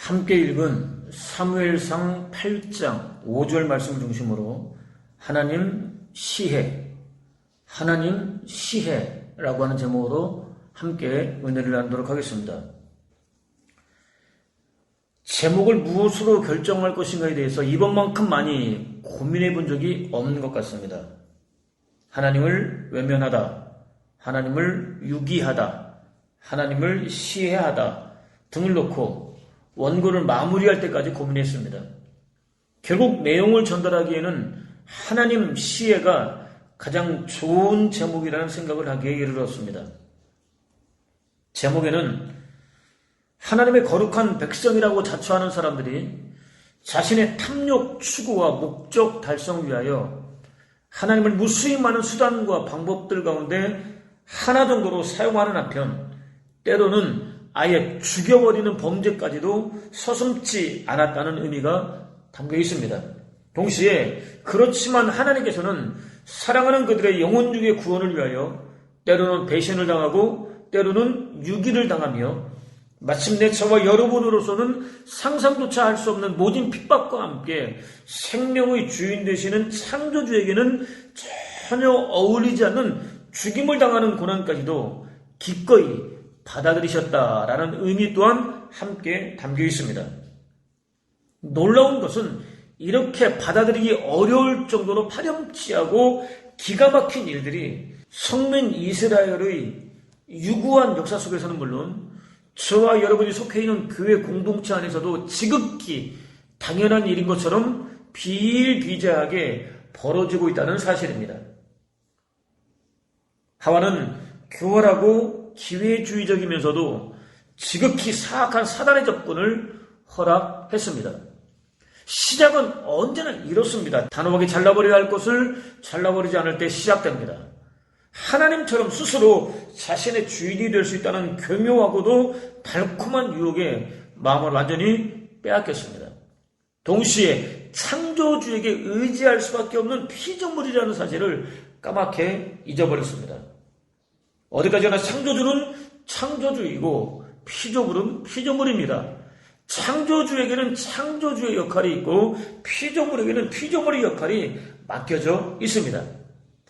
함께 읽은 사무엘상 8장 5절 말씀 중심으로 하나님 시해라고 하는 제목으로 함께 은혜를 나누도록 하겠습니다. 제목을 무엇으로 결정할 것인가에 대해서 이번만큼 많이 고민해 본 적이 없는 것 같습니다. 하나님을 외면하다, 하나님을 유기하다, 하나님을 시해하다 등을 놓고 원고를 마무리할 때까지 고민했습니다. 결국 내용을 전달하기에는 하나님 시해가 가장 좋은 제목이라는 생각을 하기에 이르렀습니다. 제목에는 하나님의 거룩한 백성이라고 자처하는 사람들이 자신의 탐욕 추구와 목적 달성 위하여 하나님을 무수히 많은 수단과 방법들 가운데 하나 정도로 사용하는 한편 때로는 아예 죽여버리는 범죄까지도 서슴지 않았다는 의미가 담겨 있습니다. 동시에 그렇지만 하나님께서는 사랑하는 그들의 영혼육의 구원을 위하여 때로는 배신을 당하고 때로는 유기를 당하며 마침내 저와 여러분으로서는 상상조차 할 수 없는 모진 핍박과 함께 생명의 주인 되시는 창조주에게는 전혀 어울리지 않는 죽임을 당하는 고난까지도 기꺼이 받아들이셨다라는 의미 또한 함께 담겨 있습니다. 놀라운 것은 이렇게 받아들이기 어려울 정도로 파렴치하고 기가 막힌 일들이 성민 이스라엘의 유구한 역사 속에서는 물론 저와 여러분이 속해 있는 교회 공동체 안에서도 지극히 당연한 일인 것처럼 비일비재하게 벌어지고 있다는 사실입니다. 하와는 교활하고 기회주의적이면서도 지극히 사악한 사단의 접근을 허락했습니다. 시작은 언제나 이렇습니다. 단호하게 잘라버려야 할 것을 잘라버리지 않을 때 시작됩니다. 하나님처럼 스스로 자신의 주인이 될 수 있다는 교묘하고도 달콤한 유혹에 마음을 완전히 빼앗겼습니다. 동시에 창조주에게 의지할 수밖에 없는 피조물이라는 사실을 까맣게 잊어버렸습니다. 어디까지나 창조주는 창조주이고 피조물은 피조물입니다. 창조주에게는 창조주의 역할이 있고 피조물에게는 피조물의 역할이 맡겨져 있습니다.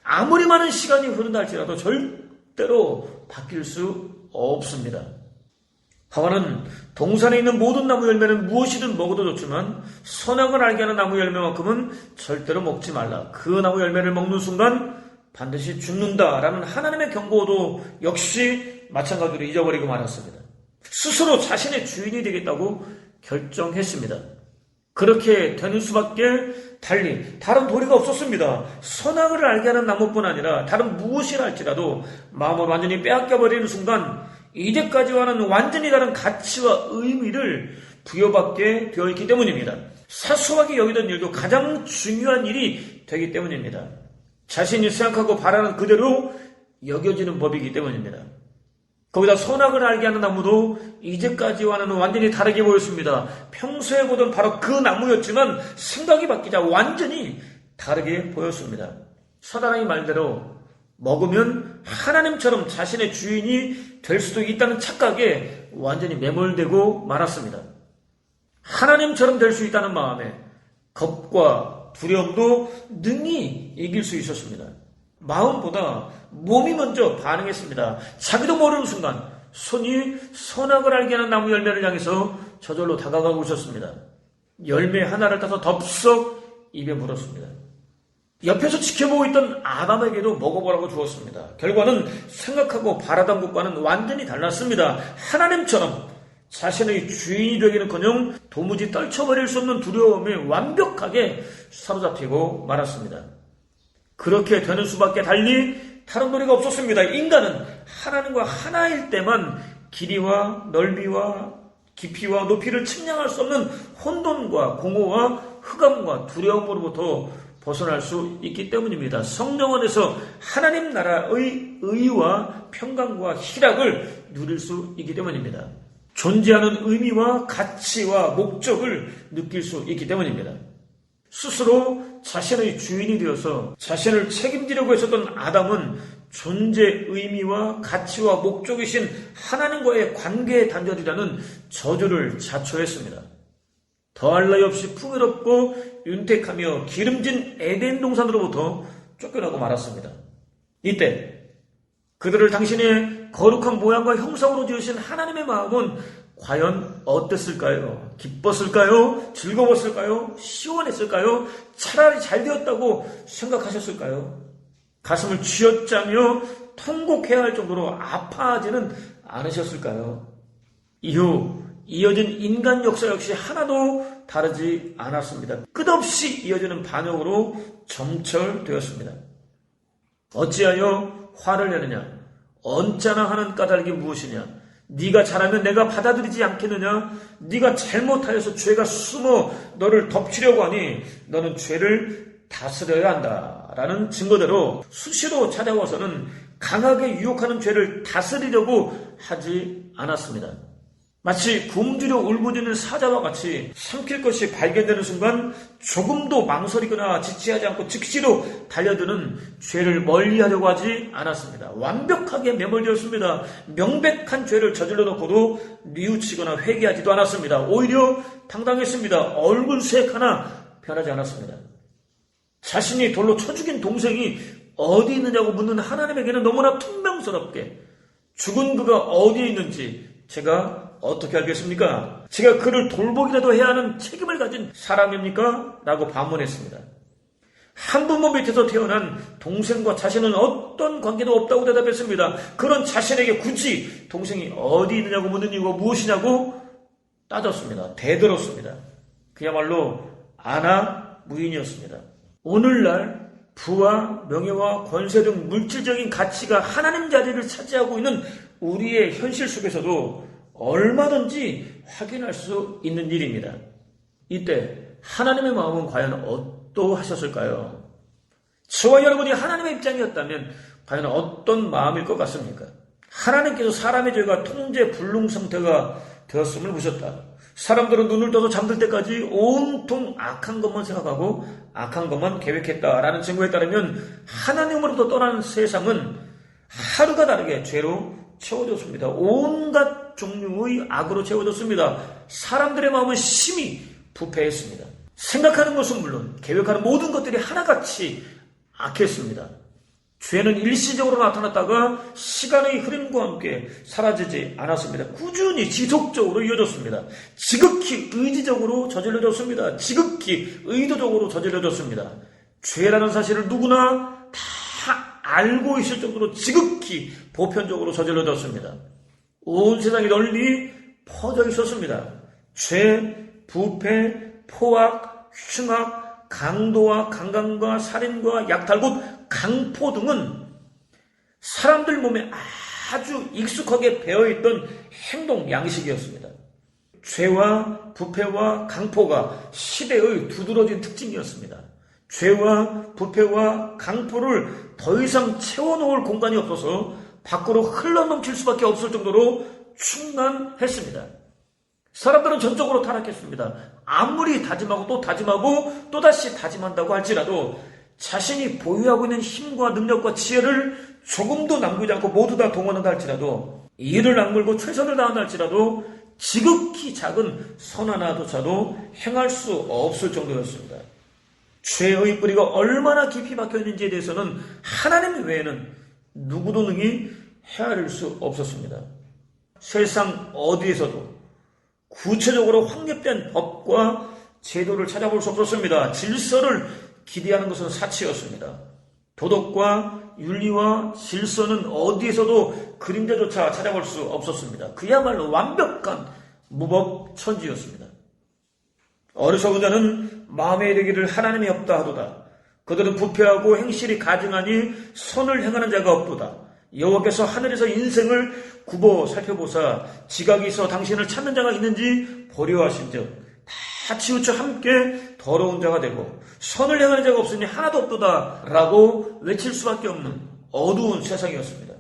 아무리 많은 시간이 흐른다 할지라도 절대로 바뀔 수 없습니다. 하와는 동산에 있는 모든 나무 열매는 무엇이든 먹어도 좋지만 선악을 알게 하는 나무 열매만큼은 절대로 먹지 말라. 그 나무 열매를 먹는 순간 반드시 죽는다라는 하나님의 경고도 역시 마찬가지로 잊어버리고 말았습니다. 스스로 자신의 주인이 되겠다고 결정했습니다. 그렇게 되는 수밖에 달리 다른 도리가 없었습니다. 선악을 알게 하는 나무뿐 아니라 다른 무엇이라 할지라도 마음을 완전히 빼앗겨버리는 순간 이제까지와는 완전히 다른 가치와 의미를 부여받게 되어 있기 때문입니다. 사소하게 여기던 일도 가장 중요한 일이 되기 때문입니다. 자신이 생각하고 바라는 그대로 여겨지는 법이기 때문입니다. 거기다 선악을 알게 하는 나무도 이제까지와는 완전히 다르게 보였습니다. 평소에 보던 바로 그 나무였지만 생각이 바뀌자 완전히 다르게 보였습니다. 사단의 말대로 먹으면 하나님처럼 자신의 주인이 될 수도 있다는 착각에 완전히 매몰되고 말았습니다. 하나님처럼 될 수 있다는 마음에 겁과 두려움도 능히 이길 수 있었습니다. 마음보다 몸이 먼저 반응했습니다. 자기도 모르는 순간 손이 선악을 알게 하는 나무 열매를 향해서 저절로 다가가고 있었습니다. 열매 하나를 따서 덥석 입에 물었습니다. 옆에서 지켜보고 있던 아담에게도 먹어보라고 주었습니다. 결과는 생각하고 바라던 것과는 완전히 달랐습니다. 하나님처럼 자신의 주인이 되기는커녕 도무지 떨쳐버릴 수 없는 두려움에 완벽하게 사로잡히고 말았습니다. 그렇게 되는 수밖에 달리 다른 도리가 없었습니다. 인간은 하나님과 하나일 때만 길이와 넓이와 깊이와 높이를 측량할 수 없는 혼돈과 공허와 흑암과 두려움으로부터 벗어날 수 있기 때문입니다. 성령 안에서 하나님 나라의 의와 평강과 희락을 누릴 수 있기 때문입니다. 존재하는 의미와 가치와 목적을 느낄 수 있기 때문입니다. 스스로 자신의 주인이 되어서 자신을 책임지려고 했었던 아담은 존재 의미와 가치와 목적이신 하나님과의 관계의 단절이라는 저주를 자초했습니다. 더할 나위 없이 풍요롭고 윤택하며 기름진 에덴 동산으로부터 쫓겨나고 말았습니다. 이때 그들을 당신의 거룩한 모양과 형상으로 지으신 하나님의 마음은 과연 어땠을까요? 기뻤을까요? 즐거웠을까요? 시원했을까요? 차라리 잘 되었다고 생각하셨을까요? 가슴을 쥐어짜며 통곡해야 할 정도로 아파하지는 않으셨을까요? 이후 이어진 인간 역사 역시 하나도 다르지 않았습니다. 끝없이 이어지는 반역으로 점철되었습니다. 어찌하여 화를 내느냐? 언짢아 하는 까닭이 무엇이냐? 네가 잘하면 내가 받아들이지 않겠느냐? 네가 잘못하여서 죄가 숨어 너를 덮치려고 하니 너는 죄를 다스려야 한다 라는 증거대로 수시로 찾아와서는 강하게 유혹하는 죄를 다스리려고 하지 않았습니다. 마치 굶주려 울부짖는 사자와 같이 삼킬 것이 발견되는 순간 조금도 망설이거나 지체하지 않고 즉시로 달려드는 죄를 멀리하려고 하지 않았습니다. 완벽하게 매몰되었습니다. 명백한 죄를 저질러 놓고도 뉘우치거나 회개하지도 않았습니다. 오히려 당당했습니다. 얼굴색 하나 변하지 않았습니다. 자신이 돌로 쳐 죽인 동생이 어디 있느냐고 묻는 하나님에게는 너무나 퉁명스럽게 죽은 그가 어디에 있는지 제가 어떻게 알겠습니까? 제가 그를 돌보기라도 해야 하는 책임을 가진 사람입니까? 라고 반문했습니다. 한 부모 밑에서 태어난 동생과 자신은 어떤 관계도 없다고 대답했습니다. 그런 자신에게 굳이 동생이 어디 있느냐고 묻는 이유가 무엇이냐고 따졌습니다. 대들었습니다. 그야말로 아나 무인이었습니다. 오늘날 부와 명예와 권세 등 물질적인 가치가 하나님 자리를 차지하고 있는 우리의 현실 속에서도 얼마든지 확인할 수 있는 일입니다. 이때 하나님의 마음은 과연 어떠하셨을까요? 저와 여러분이 하나님의 입장이었다면 과연 어떤 마음일 것 같습니까? 하나님께서 사람의 죄가 통제 불능 상태가 되었음을 보셨다. 사람들은 눈을 떠서 잠들 때까지 온통 악한 것만 생각하고 악한 것만 계획했다라는 증거에 따르면 하나님으로부터 떠난 세상은 하루가 다르게 죄로 채워졌습니다. 온갖 종류의 악으로 채워졌습니다. 사람들의 마음은 심히 부패했습니다. 생각하는 것은 물론 계획하는 모든 것들이 하나같이 악했습니다. 죄는 일시적으로 나타났다가 시간의 흐름과 함께 사라지지 않았습니다. 꾸준히 지속적으로 이어졌습니다. 지극히 의지적으로 저질러졌습니다. 지극히 의도적으로 저질러졌습니다. 죄라는 사실을 누구나 다 알고 있을 정도로 지극히 보편적으로 저질러졌습니다. 온 세상에 널리 퍼져 있었습니다. 죄, 부패, 포악, 흉악, 강도와 강간과 살인과 약탈, 곧 강포 등은 사람들 몸에 아주 익숙하게 배어있던 행동 양식이었습니다. 죄와 부패와 강포가 시대의 두드러진 특징이었습니다. 죄와 부패와 강포를 더 이상 채워놓을 공간이 없어서 밖으로 흘러넘칠 수밖에 없을 정도로 충만했습니다. 사람들은 전적으로 타락했습니다. 아무리 다짐하고 또 다짐하고 또다시 다짐한다고 할지라도 자신이 보유하고 있는 힘과 능력과 지혜를 조금도 남기지 않고 모두 다 동원한다 할지라도 이를 악물고 최선을 다한다 할지라도 지극히 작은 선 하나조차도 행할 수 없을 정도였습니다. 죄의 뿌리가 얼마나 깊이 박혀있는지에 대해서는 하나님 외에는 누구도 능히 헤아릴 수 없었습니다. 세상 어디에서도 구체적으로 확립된 법과 제도를 찾아볼 수 없었습니다. 질서를 기대하는 것은 사치였습니다. 도덕과 윤리와 질서는 어디에서도 그림자조차 찾아볼 수 없었습니다. 그야말로 완벽한 무법천지였습니다. 어리석은 자는 마음에 이르기를 하나님이 없다 하도다. 그들은 부패하고 행실이 가증하니 선을 행하는 자가 없도다. 여호와께서 하늘에서 인생을 굽어 살펴보사 지각이 있어 당신을 찾는 자가 있는지 보려 하신즉 다 치우쳐 함께 더러운 자가 되고 선을 행하는 자가 없으니 하나도 없도다 라고 외칠 수밖에 없는 어두운 세상이었습니다.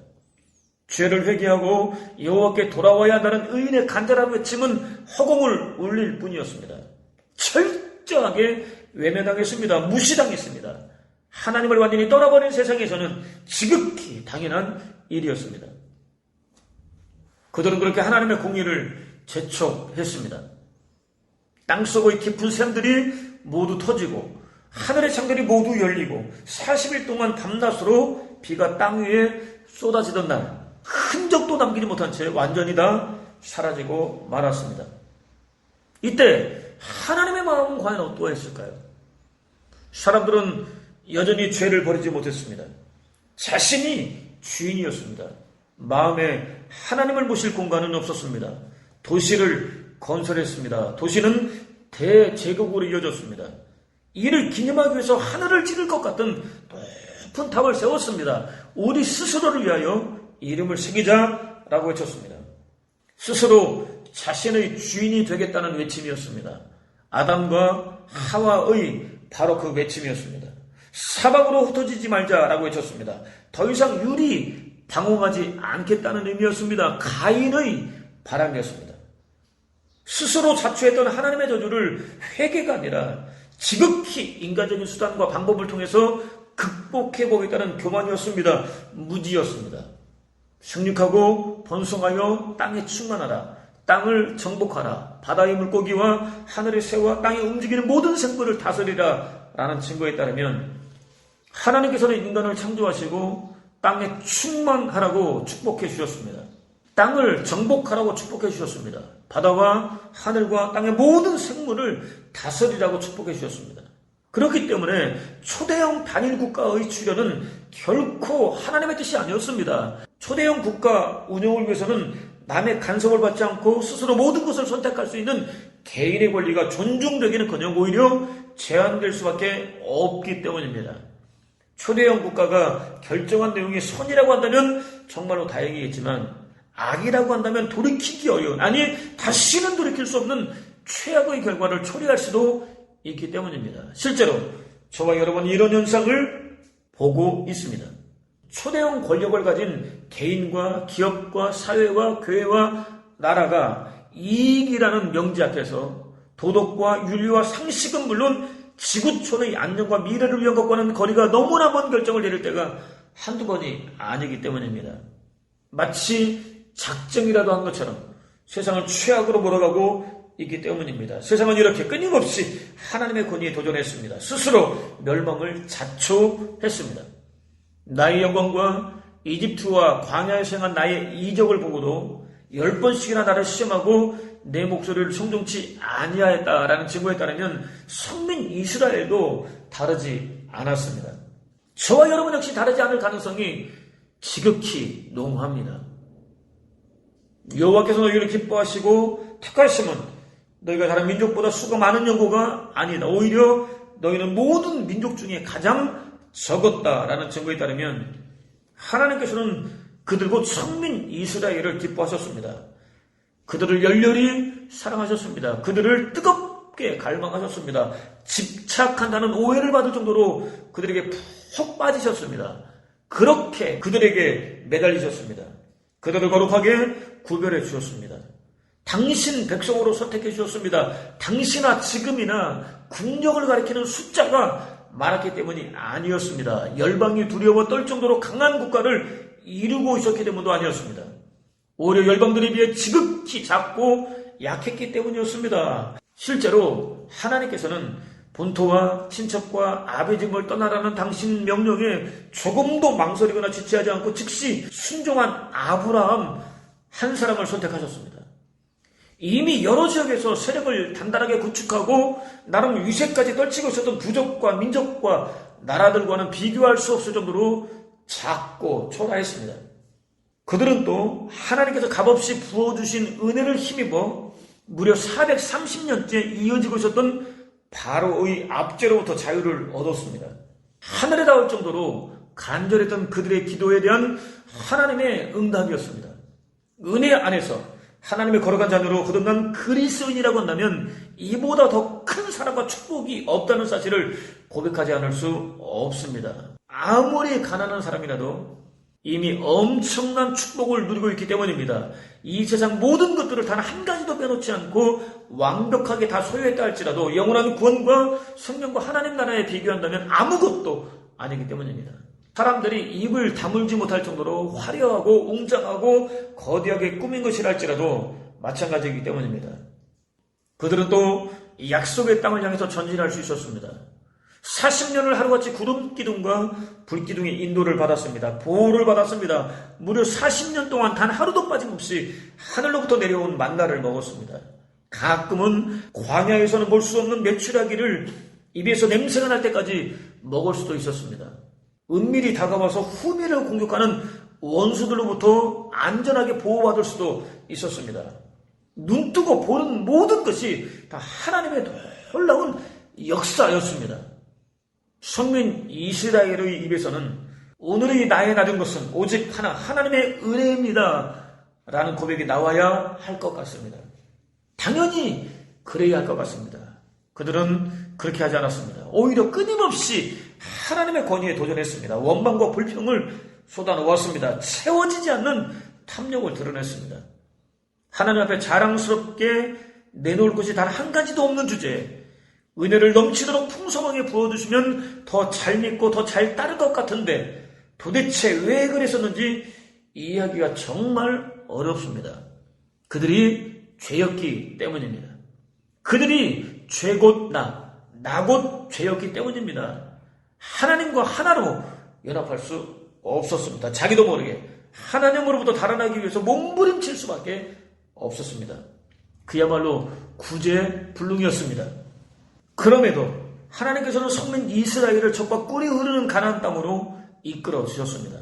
죄를 회개하고 여호와께 돌아와야 한다는 의인의 간절한 외침은 허공을 울릴 뿐이었습니다. 철저하게 외면당했습니다. 무시당했습니다. 하나님을 완전히 떠나버린 세상에서는 지극히 당연한 일이었습니다. 그들은 그렇게 하나님의 공의를 재촉했습니다. 땅속의 깊은 샘들이 모두 터지고 하늘의 창들이 모두 열리고 40일 동안 밤낮으로 비가 땅 위에 쏟아지던 날 흔적도 남기지 못한 채 완전히 다 사라지고 말았습니다. 이때 하나님의 마음은 과연 어떠했을까요? 사람들은 여전히 죄를 버리지 못했습니다. 자신이 주인이었습니다. 마음에 하나님을 모실 공간은 없었습니다. 도시를 건설했습니다. 도시는 대제국으로 이어졌습니다. 이를 기념하기 위해서 하늘을 찌를 것 같은 높은 탑을 세웠습니다. 우리 스스로를 위하여 이름을 새기자라고 외쳤습니다. 스스로 자신의 주인이 되겠다는 외침이었습니다. 아담과 하와의 바로 그 외침이었습니다. 사방으로 흩어지지 말자라고 외쳤습니다. 더 이상 유리 방황하지 않겠다는 의미였습니다. 가인의 바람이었습니다. 스스로 자초했던 하나님의 저주를 회개가 아니라 지극히 인간적인 수단과 방법을 통해서 극복해보겠다는 교만이었습니다. 무지였습니다. 생육하고 번성하여 땅에 충만하라. 땅을 정복하라. 바다의 물고기와 하늘의 새와 땅에 움직이는 모든 생물을 다스리라 라는 증거에 따르면 하나님께서는 인간을 창조하시고 땅에 충만하라고 축복해 주셨습니다. 땅을 정복하라고 축복해 주셨습니다. 바다와 하늘과 땅의 모든 생물을 다스리라고 축복해 주셨습니다. 그렇기 때문에 초대형 단일 국가의 출현은 결코 하나님의 뜻이 아니었습니다. 초대형 국가 운영을 위해서는 남의 간섭을 받지 않고 스스로 모든 것을 선택할 수 있는 개인의 권리가 존중되기는커녕 오히려 제한될 수밖에 없기 때문입니다. 초대형 국가가 결정한 내용이 선이라고 한다면 정말로 다행이겠지만 악이라고 한다면 돌이키기 어려운, 아니 다시는 돌이킬 수 없는 최악의 결과를 초래할 수도 있기 때문입니다. 실제로 저와 여러분이 이런 현상을 보고 있습니다. 초대형 권력을 가진 개인과 기업과 사회와 교회와 나라가 이익이라는 명제 앞에서 도덕과 윤리와 상식은 물론 지구촌의 안녕과 미래를 위한 것과는 거리가 너무나 먼 결정을 내릴 때가 한두 번이 아니기 때문입니다. 마치 작정이라도 한 것처럼 세상을 최악으로 몰아가고 있기 때문입니다. 세상은 이렇게 끊임없이 하나님의 권위에 도전했습니다. 스스로 멸망을 자초했습니다. 나의 영광과 이집트와 광야에서 행한 나의 이적을 보고도 10번씩이나 나를 시험하고 내 목소리를 청종치 아니하였다라는 증거에 따르면 선민 이스라엘도 다르지 않았습니다. 저와 여러분 역시 다르지 않을 가능성이 지극히 농후합니다. 여호와께서 너희를 기뻐하시고 택하심은 너희가 다른 민족보다 수가 많은 연고가 아니다. 오히려 너희는 모든 민족 중에 가장 적었다라는 증거에 따르면 하나님께서는 그들 곧 선민 이스라엘을 기뻐하셨습니다. 그들을 열렬히 사랑하셨습니다. 그들을 뜨겁게 갈망하셨습니다. 집착한다는 오해를 받을 정도로 그들에게 푹 빠지셨습니다. 그렇게 그들에게 매달리셨습니다. 그들을 거룩하게 구별해 주셨습니다. 당신 백성으로 선택해 주셨습니다. 당시나 지금이나 국력을 가리키는 숫자가 많았기 때문이 아니었습니다. 열방이 두려워 떨 정도로 강한 국가를 이루고 있었기 때문도 아니었습니다. 오히려 열방들에 비해 지극히 작고 약했기 때문이었습니다. 실제로 하나님께서는 본토와 친척과 아베집을 떠나라는 당신 명령에 조금도 망설이거나 지체하지 않고 즉시 순종한 아브라함 한 사람을 선택하셨습니다. 이미 여러 지역에서 세력을 단단하게 구축하고 나름 위세까지 떨치고 있었던 부족과 민족과 나라들과는 비교할 수 없을 정도로 작고 초라했습니다. 그들은 또 하나님께서 값없이 부어주신 은혜를 힘입어 무려 430년째 이어지고 있었던 바로의 압제로부터 자유를 얻었습니다. 하늘에 닿을 정도로 간절했던 그들의 기도에 대한 하나님의 응답이었습니다. 은혜 안에서 하나님의 거룩한 자녀로 거듭난 그리스도인이라고 한다면 이보다 더 큰 사랑과 축복이 없다는 사실을 고백하지 않을 수 없습니다. 아무리 가난한 사람이라도 이미 엄청난 축복을 누리고 있기 때문입니다. 이 세상 모든 것들을 단 한 가지도 빼놓지 않고 완벽하게 다 소유했다 할지라도 영원한 구원과 생명과 하나님 나라에 비교한다면 아무것도 아니기 때문입니다. 사람들이 입을 다물지 못할 정도로 화려하고 웅장하고 거대하게 꾸민 것이랄지라도 마찬가지이기 때문입니다. 그들은 또 약속의 땅을 향해서 전진할 수 있었습니다. 40년을 하루같이 구름 기둥과 불 기둥의 인도를 받았습니다. 보호를 받았습니다. 무려 40년 동안 단 하루도 빠짐없이 하늘로부터 내려온 만나를 먹었습니다. 가끔은 광야에서는 볼 수 없는 메추라기를 입에서 냄새가 날 때까지 먹을 수도 있었습니다. 은밀히 다가와서 후미를 공격하는 원수들로부터 안전하게 보호받을 수도 있었습니다. 눈뜨고 보는 모든 것이 다 하나님의 놀라운 역사였습니다. 선민 이스라엘의 입에서는 오늘의 나의 낮은 것은 오직 하나, 하나님의 은혜입니다 라는 고백이 나와야 할 것 같습니다. 당연히 그래야 할 것 같습니다. 그들은 그렇게 하지 않았습니다. 오히려 끊임없이 하나님의 권위에 도전했습니다. 원망과 불평을 쏟아놓았습니다. 채워지지 않는 탐욕을 드러냈습니다. 하나님 앞에 자랑스럽게 내놓을 것이 단 한 가지도 없는 주제에 은혜를 넘치도록 풍성하게 부어주시면 더 잘 믿고 더 잘 따를 것 같은데 도대체 왜 그랬었는지 이해하기가 정말 어렵습니다. 그들이 죄였기 때문입니다. 그들이 죄곧 나곧 죄였기 때문입니다. 하나님과 하나로 연합할 수 없었습니다. 자기도 모르게 하나님으로부터 달아나기 위해서 몸부림칠 수밖에 없었습니다. 그야말로 구제불능이었습니다. 그럼에도 하나님께서는 성민 이스라엘을 적과 꿀이 흐르는 가나안 땅으로 이끌어 주셨습니다.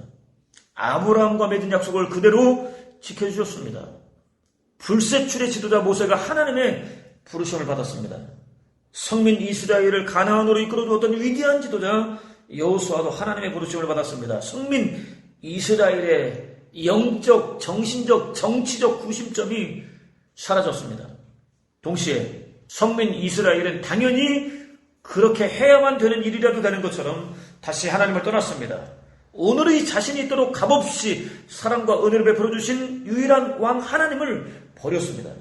아브라함과 맺은 약속을 그대로 지켜주셨습니다. 불세출의 지도자 모세가 하나님의 부르심을 받았습니다. 성민 이스라엘을 가나안으로 이끌어 주었던 위대한 지도자 여호수아도 하나님의 부르심을 받았습니다. 성민 이스라엘의 영적, 정신적, 정치적 구심점이 사라졌습니다. 동시에 성민 이스라엘은 당연히 그렇게 해야만 되는 일이라도 되는 것처럼 다시 하나님을 떠났습니다. 오늘의 자신이 있도록 값없이 사랑과 은혜를 베풀어 주신 유일한 왕 하나님을 버렸습니다.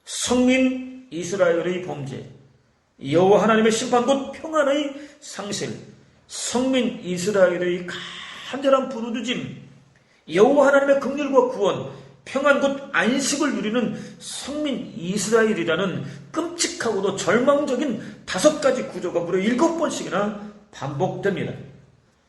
성민 이스라엘의 범죄, 여호와 하나님의 심판 곧 평안의 상실, 성민 이스라엘의 간절한 부르짖음, 여호와 하나님의 긍휼과 구원, 평안 곧 안식을 누리는 성민 이스라엘이라는 끔찍하고도 절망적인 5가지 구조가 무려 7번씩이나 반복됩니다.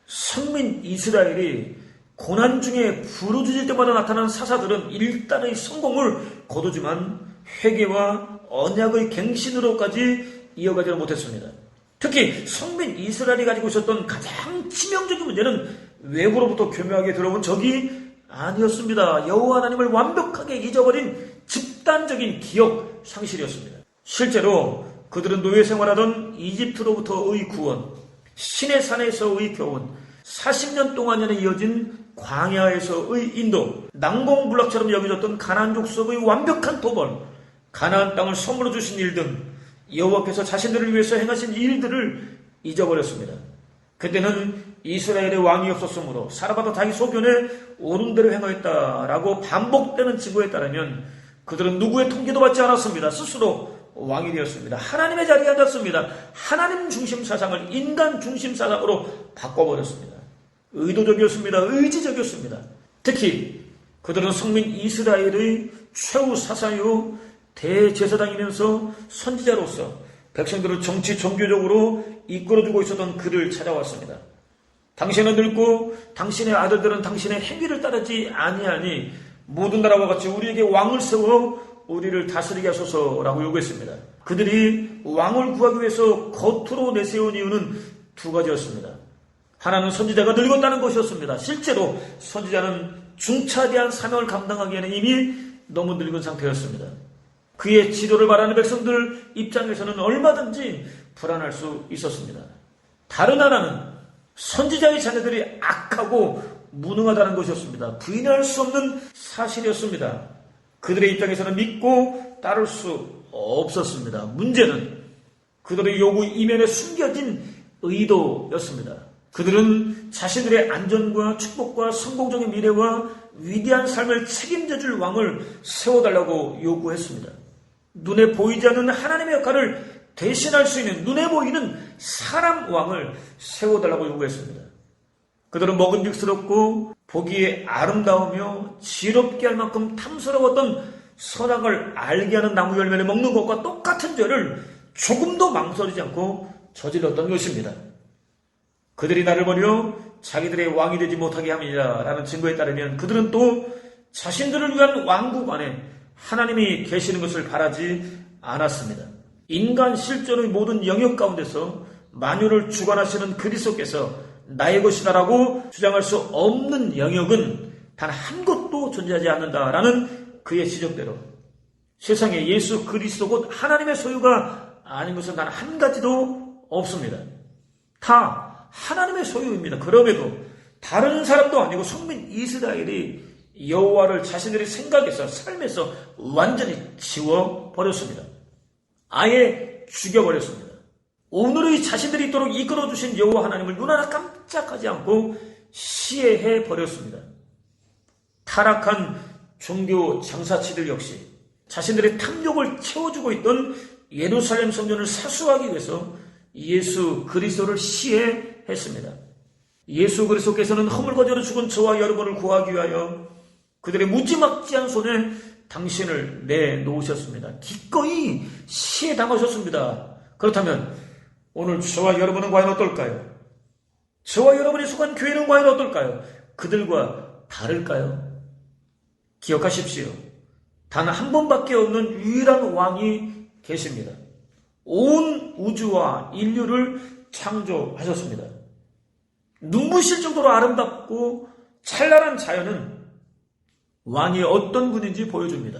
성민 이스라엘이 고난 중에 부르짖을 때마다 나타나는 사사들은 일단의 성공을 거두지만 회개와 언약의 갱신으로까지 이어가지는 못했습니다. 특히 성민 이스라엘이 가지고 있었던 가장 치명적인 문제는 외부로부터 교묘하게 들어온 적이 아니었습니다. 여호와 하나님을 완벽하게 잊어버린 집단적인 기억 상실이었습니다. 실제로 그들은 노예 생활하던 이집트로부터의 구원, 시내산에서의 교훈, 40년 동안에 이어진 광야에서의 인도, 난공불락처럼 여겨졌던 가나안 족속의 완벽한 도벌, 가나안 땅을 선물로 주신 일 등 여호와께서 자신들을 위해서 행하신 일들을 잊어버렸습니다. 그때는 이스라엘의 왕이 없었으므로 사라바다 자기 소견에 옳은 대로 행하였다라고 반복되는 증거에 따르면 그들은 누구의 통제도 받지 않았습니다. 스스로 왕이 되었습니다. 하나님의 자리에 앉았습니다. 하나님 중심 사상을 인간 중심 사상으로 바꿔버렸습니다. 의도적이었습니다. 의지적이었습니다. 특히 그들은 성민 이스라엘의 최후 사사요 대제사장이면서 선지자로서 백성들을 정치 종교적으로 이끌어주고 있었던 그를 찾아왔습니다. 당신은 늙고 당신의 아들들은 당신의 행위를 따르지 아니하니 모든 나라와 같이 우리에게 왕을 세워 우리를 다스리게 하소서라고 요구했습니다. 그들이 왕을 구하기 위해서 겉으로 내세운 이유는 2가지였습니다. 하나는 선지자가 늙었다는 것이었습니다. 실제로 선지자는 중차대한 사명을 감당하기에는 이미 너무 늙은 상태였습니다. 그의 지도를 바라는 백성들 입장에서는 얼마든지 불안할 수 있었습니다. 다른 하나는 선지자의 자녀들이 악하고 무능하다는 것이었습니다. 부인할 수 없는 사실이었습니다. 그들의 입장에서는 믿고 따를 수 없었습니다. 문제는 그들의 요구 이면에 숨겨진 의도였습니다. 그들은 자신들의 안전과 축복과 성공적인 미래와 위대한 삶을 책임져줄 왕을 세워달라고 요구했습니다. 눈에 보이지 않는 하나님의 역할을 대신할 수 있는 눈에 보이는 사람 왕을 세워달라고 요구했습니다. 그들은 먹음직스럽고 보기에 아름다우며 지럽게 할 만큼 탐스러웠던 선악을 알게 하는 나무 열매를 먹는 것과 똑같은 죄를 조금도 망설이지 않고 저질렀던 것입니다. 그들이 나를 버려 자기들의 왕이 되지 못하게 함이라는 증거에 따르면 그들은 또 자신들을 위한 왕국 안에 하나님이 계시는 것을 바라지 않았습니다. 인간 실존의 모든 영역 가운데서 만유를 주관하시는 그리스도께서 나의 것이다라고 주장할 수 없는 영역은 단 한 곳도 존재하지 않는다라는 그의 지적대로 세상에 예수 그리스도 곧 하나님의 소유가 아닌 것은 단 한 가지도 없습니다. 다 하나님의 소유입니다. 그럼에도 다른 사람도 아니고 성민 이스라엘이 여호와를 자신들의 생각에서 삶에서 완전히 지워버렸습니다. 아예 죽여버렸습니다. 오늘의 자신들이 있도록 이끌어주신 여호와 하나님을 눈 하나 깜짝하지 않고 시해해 버렸습니다. 타락한 종교 장사치들 역시 자신들의 탐욕을 채워주고 있던 예루살렘 성전을 사수하기 위해서 예수 그리스도를 시해했습니다. 예수 그리스도께서는 허물거저로 죽은 저와 여러분을 구하기 위하여 그들의 무지막지한 손에 당신을 내놓으셨습니다. 기꺼이 시해당하셨습니다. 그렇다면 오늘 저와 여러분은 과연 어떨까요? 저와 여러분이 속한 교회는 과연 어떨까요? 그들과 다를까요? 기억하십시오. 단 한 번밖에 없는 유일한 왕이 계십니다. 온 우주와 인류를 창조하셨습니다. 눈부실 정도로 아름답고 찬란한 자연은 왕이 어떤 분인지 보여줍니다.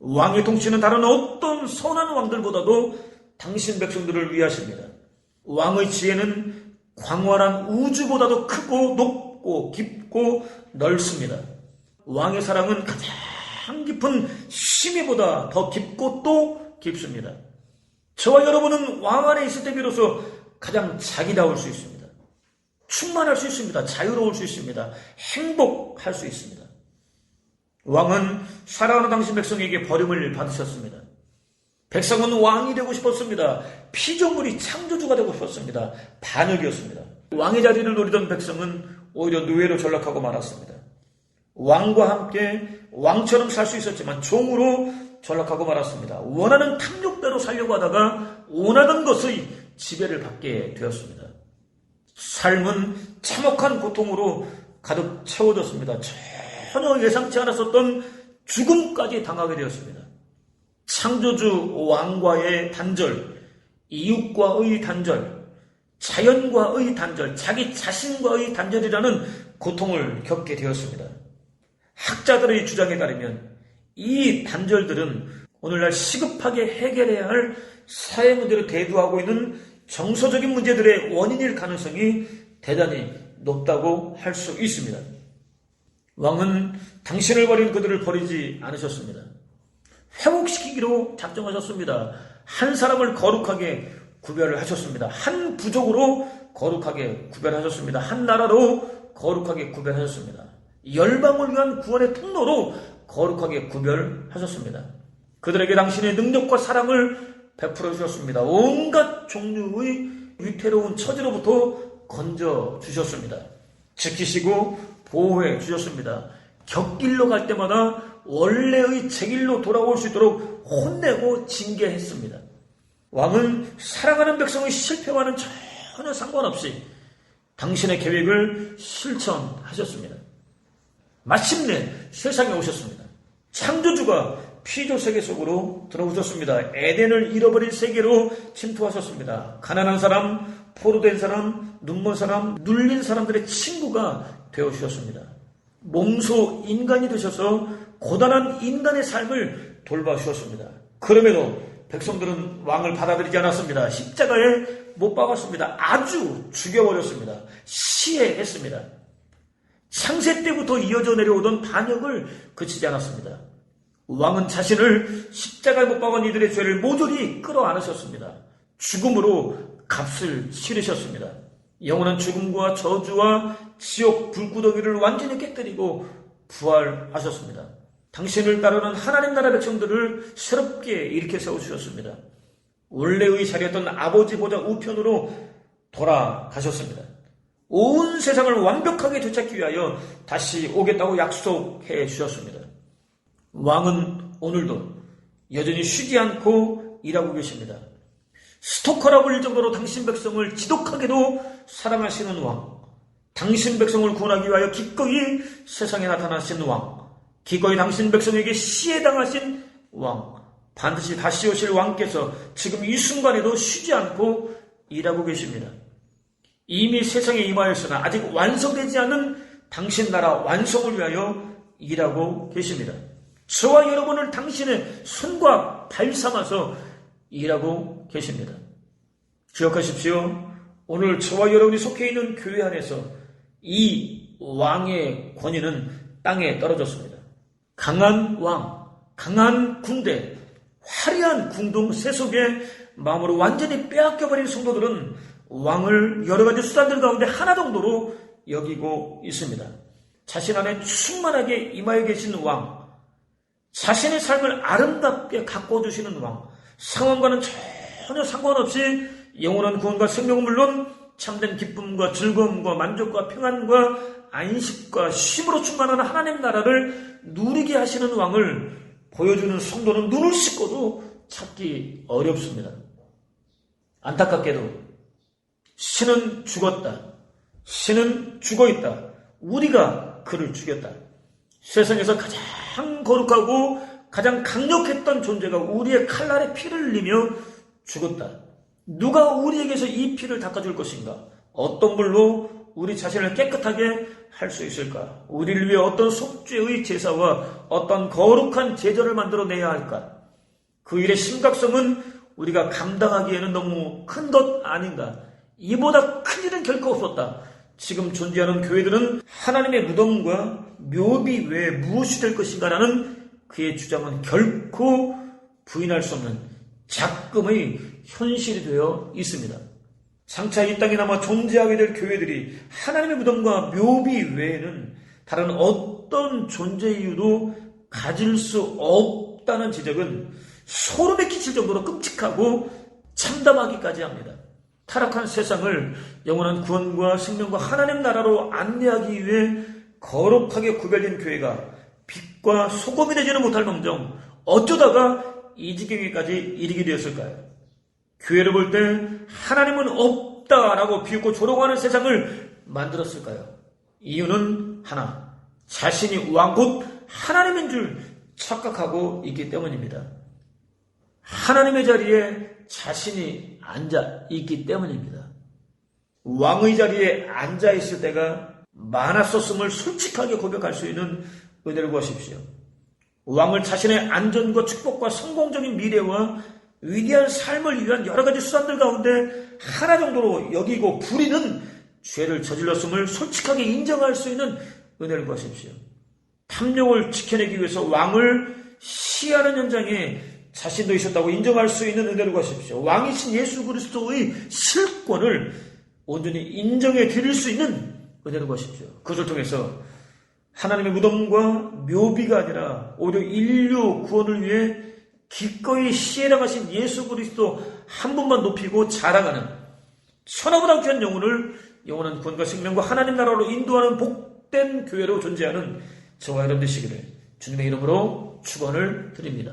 왕의 통치는 다른 어떤 선한 왕들보다도 당신 백성들을 위하십니다. 왕의 지혜는 광활한 우주보다도 크고 높고 깊고 넓습니다. 왕의 사랑은 가장 깊은 심해보다 더 깊고 또 깊습니다. 저와 여러분은 왕 안에 있을 때 비로소 가장 자기다울 수 있습니다. 충만할 수 있습니다. 자유로울 수 있습니다. 행복할 수 있습니다. 왕은 사랑하는 당신 백성에게 버림을 받으셨습니다. 백성은 왕이 되고 싶었습니다. 피조물이 창조주가 되고 싶었습니다. 반역이었습니다. 왕의 자리를 노리던 백성은 오히려 노예로 전락하고 말았습니다. 왕과 함께 왕처럼 살 수 있었지만 종으로 전락하고 말았습니다. 원하는 탐욕대로 살려고 하다가 원하던 것의 지배를 받게 되었습니다. 삶은 참혹한 고통으로 가득 채워졌습니다. 전혀 예상치 않았었던 죽음까지 당하게 되었습니다. 창조주 왕과의 단절, 이웃과의 단절, 자연과의 단절, 자기 자신과의 단절이라는 고통을 겪게 되었습니다. 학자들의 주장에 따르면 이 단절들은 오늘날 시급하게 해결해야 할 사회 문제로 대두하고 있는 정서적인 문제들의 원인일 가능성이 대단히 높다고 할 수 있습니다. 왕은 당신을 버린 그들을 버리지 않으셨습니다. 회복시키기로 작정하셨습니다. 한 사람을 거룩하게 구별을 하셨습니다. 한 부족으로 거룩하게 구별하셨습니다. 한 나라로 거룩하게 구별하셨습니다. 열방을 위한 구원의 통로로 거룩하게 구별하셨습니다. 그들에게 당신의 능력과 사랑을 베풀어 주셨습니다. 온갖 종류의 위태로운 처지로부터 건져 주셨습니다. 지키시고 보호해 주셨습니다. 곁길로 갈 때마다 원래의 제 길로 돌아올 수 있도록 혼내고 징계했습니다. 왕은 사랑하는 백성의 실패와는 전혀 상관없이 당신의 계획을 실천하셨습니다. 마침내 세상에 오셨습니다. 창조주가 피조 세계 속으로 들어오셨습니다. 에덴을 잃어버린 세계로 침투하셨습니다. 가난한 사람, 포로된 사람, 눈먼 사람, 눌린 사람들의 친구가 되어주셨습니다. 몸소 인간이 되셔서 고단한 인간의 삶을 돌봐주셨습니다. 그럼에도 백성들은 왕을 받아들이지 않았습니다. 십자가에 못 박았습니다. 아주 죽여버렸습니다. 시해했습니다. 창세 때부터 이어져 내려오던 반역을 그치지 않았습니다. 왕은 자신을 십자가에 못 박은 이들의 죄를 모조리 끌어안으셨습니다. 죽음으로 값을 치르셨습니다. 영원한 죽음과 저주와 지옥 불구덩이를 완전히 깨뜨리고 부활하셨습니다. 당신을 따르는 하나님 나라 백성들을 새롭게 일으켜 세워주셨습니다. 원래의 자리였던 아버지 보좌 우편으로 돌아가셨습니다. 온 세상을 완벽하게 되찾기 위하여 다시 오겠다고 약속해 주셨습니다. 왕은 오늘도 여전히 쉬지 않고 일하고 계십니다. 스토커라 불릴 정도로 당신 백성을 지독하게도 사랑하시는 왕, 당신 백성을 구원하기 위하여 기꺼이 세상에 나타나신 왕, 기꺼이 당신 백성에게 시해당하신 왕, 반드시 다시 오실 왕께서 지금 이 순간에도 쉬지 않고 일하고 계십니다. 이미 세상에 임하였으나 아직 완성되지 않은 당신 나라 완성을 위하여 일하고 계십니다. 저와 여러분을 당신의 손과 발 삼아서 일하고 계십니다. 기억하십시오. 오늘 저와 여러분이 속해 있는 교회 안에서 이 왕의 권위는 땅에 떨어졌습니다. 강한 왕, 강한 군대, 화려한 궁동 세속의 마음으로 완전히 빼앗겨버린 성도들은 왕을 여러 가지 수단들 가운데 하나 정도로 여기고 있습니다. 자신 안에 충만하게 임하여 계신 왕, 자신의 삶을 아름답게 가꿔주시는 왕, 상황과는 전혀 상관없이 영원한 구원과 생명은 물론 참된 기쁨과 즐거움과 만족과 평안과 안식과 쉼으로 충만한 하나님 나라를 누리게 하시는 왕을 보여주는 성도는 눈을 씻고도 찾기 어렵습니다. 안타깝게도 신은 죽었다. 신은 죽어있다. 우리가 그를 죽였다. 세상에서 가장 거룩하고 가장 강력했던 존재가 우리의 칼날에 피를 흘리며 죽었다. 누가 우리에게서 이 피를 닦아줄 것인가? 어떤 불로 우리 자신을 깨끗하게 할 수 있을까? 우리를 위해 어떤 속죄의 제사와 어떤 거룩한 제절을 만들어내야 할까? 그 일의 심각성은 우리가 감당하기에는 너무 큰 것 아닌가? 이보다 큰 일은 결코 없었다. 지금 존재하는 교회들은 하나님의 무덤과 묘비 외에 무엇이 될 것인가라는 그의 주장은 결코 부인할 수 없는 작금의 현실이 되어 있습니다. 장차 이 땅에 남아 존재하게 될 교회들이 하나님의 무덤과 묘비 외에는 다른 어떤 존재 이유도 가질 수 없다는 지적은 소름에 끼칠 정도로 끔찍하고 참담하기까지 합니다. 타락한 세상을 영원한 구원과 생명과 하나님 나라로 안내하기 위해 거룩하게 구별된 교회가 빛과 소금이 되지는 못할 망정 어쩌다가 이 지경에까지 이르게 되었을까요? 교회를 볼 때 하나님은 없다라고 비웃고 조롱하는 세상을 만들었을까요? 이유는 하나, 자신이 왕 곧 하나님인 줄 착각하고 있기 때문입니다. 하나님의 자리에 자신이 앉아 있기 때문입니다. 왕의 자리에 앉아 있을 때가 많았었음을 솔직하게 고백할 수 있는 은혜를 구하십시오. 왕을 자신의 안전과 축복과 성공적인 미래와 위대한 삶을 위한 여러 가지 수단들 가운데 하나 정도로 여기고 부리는 죄를 저질렀음을 솔직하게 인정할 수 있는 은혜를 구하십시오. 탐욕을 지켜내기 위해서 왕을 시하는 현장에 자신도 있었다고 인정할 수 있는 은혜를 구하십시오. 왕이신 예수 그리스도의 실권을 온전히 인정해 드릴 수 있는 은혜를 구하십시오. 그것을 통해서 하나님의 무덤과 묘비가 아니라 오히려 인류 구원을 위해 기꺼이 시해나가신 예수 그리스도 한 분만 높이고 자랑하는 천하보다 귀한 영혼을 영원한 구원과 생명과 하나님 나라로 인도하는 복된 교회로 존재하는 저와 여러분 되시기를 주님의 이름으로 축원을 드립니다.